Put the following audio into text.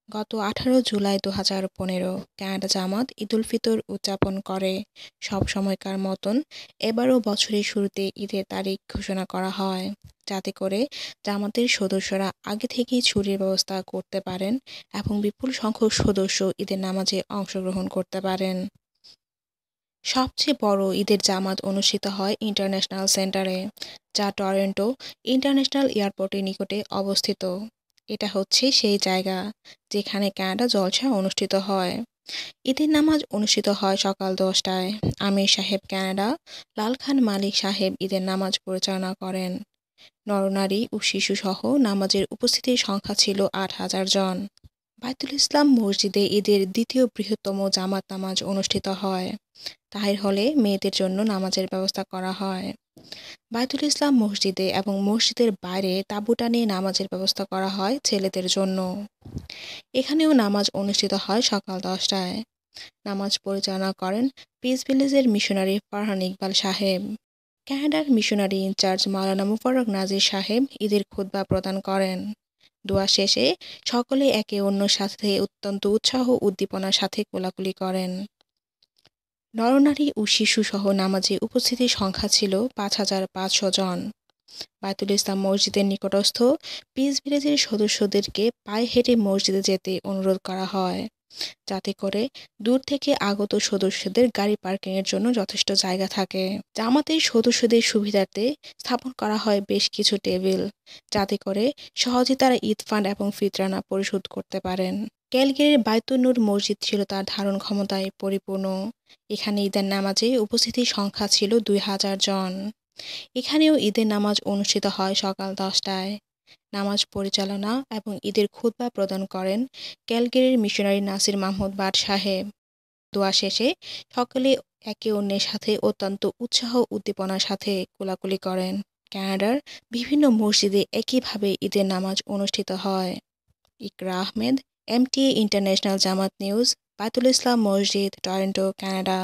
গত ১৮ জুলাই ২০১৫ কানাডা জামাত ঈদুল ফিতর উদযাপন করে। সব সময়কার মতন এবারও বছরের শুরুতে ঈদের তারিখ ঘোষণা করা হয়, যাতে করে জামাতের সদস্যরা আগে থেকেই ছুটির ব্যবস্থা করতে পারেন এবং বিপুল সংখ্যক সদস্য ঈদের নামাজে অংশগ্রহণ করতে পারেন। সবচেয়ে বড় ঈদের জামাত অনুষ্ঠিত হয় ইন্টারন্যাশনাল সেন্টারে, যা টরন্টো ইন্টারন্যাশনাল এয়ারপোর্টের নিকটে অবস্থিত। এটা হচ্ছে সেই জায়গা যেখানে কানাডা জলসা অনুষ্ঠিত হয়। ঈদের নামাজ অনুষ্ঠিত হয় সকাল 10টায়। আমির সাহেব কানাডা লাল খান মালিক সাহেব ঈদের নামাজ পরিচালনা করেন। নরনারী ও শিশুসহ নামাজের উপস্থিতির সংখ্যা ছিল 8,000 জন। বাইতুল ইসলাম মসজিদে ঈদের দ্বিতীয় বৃহত্তম জামাত নামাজ অনুষ্ঠিত হয়। তাহির হলে মেয়েদের জন্য নামাজের ব্যবস্থা করা হয়। বাইতুল ইসলাম মসজিদে এবং মসজিদের বাইরে তাঁবু টানিয়ে নামাজের ব্যবস্থা করা হয় ছেলেদের জন্য। এখানেও নামাজ অনুষ্ঠিত হয় সকাল 10টায়। নামাজ পরিচালনা করেন পিস ভিলেজের মিশনারি ফারহান ইকবাল সাহেব। কানাডার মিশনারি ইনচার্জ মাওলানা মুফাররক নাজির সাহেব ঈদের খুতবা প্রদান করেন। দোয়া শেষে সকলে একে অন্যের সাথে অত্যন্ত উৎসাহ উদ্দীপনার সাথে কোলাকুলি করেন। নরনারী ও শিশুসহ নামাজে উপস্থিতির সংখ্যা ছিল 5,500 জন। বাইতুল ইসলাম মসজিদের নিকটস্থ পিস ভিলেজের সদস্যদেরকে পায়ে হেঁটে মসজিদে যেতে অনুরোধ করা হয়, যাতে করে দূর থেকে আগত সদস্যদের গাড়ি পার্কিংয়ের জন্য যথেষ্ট জায়গা থাকে। জামাতের সদস্যদের সুবিধার্থে স্থাপন করা হয় বেশ কিছু টেবিল, যাতে করে সহজে তারা ঈদ ফান্ড এবং ফিতরানা পরিশোধ করতে পারেন। ক্যালগেরির বাইতুন নূর মসজিদ ছিল তার ধারণ ক্ষমতায় পরিপূর্ণ। এখানে ঈদের নামাজে উপস্থিতির সংখ্যা ছিল 2,000 জন। এখানেও ঈদের নামাজ অনুষ্ঠিত হয় সকাল 10টায়। নামাজ পরিচালনা এবং ঈদের খুতবা প্রদান করেন ক্যালগেরির মিশনারি নাসির মাহমুদ বাট সাহেব। দোয়া শেষে সকলে একে অন্যের সাথে অত্যন্ত উৎসাহ উদ্দীপনার সাথে কোলাকুলি করেন। কানাডার বিভিন্ন মসজিদে একইভাবে ঈদের নামাজ অনুষ্ঠিত হয়। ইকরা আহমেদ, MTA ইন্টারন্যাশনাল জামাত নিউজ, বাইতুল ইসলাম মসজিদ, টরন্টো, কানাডা।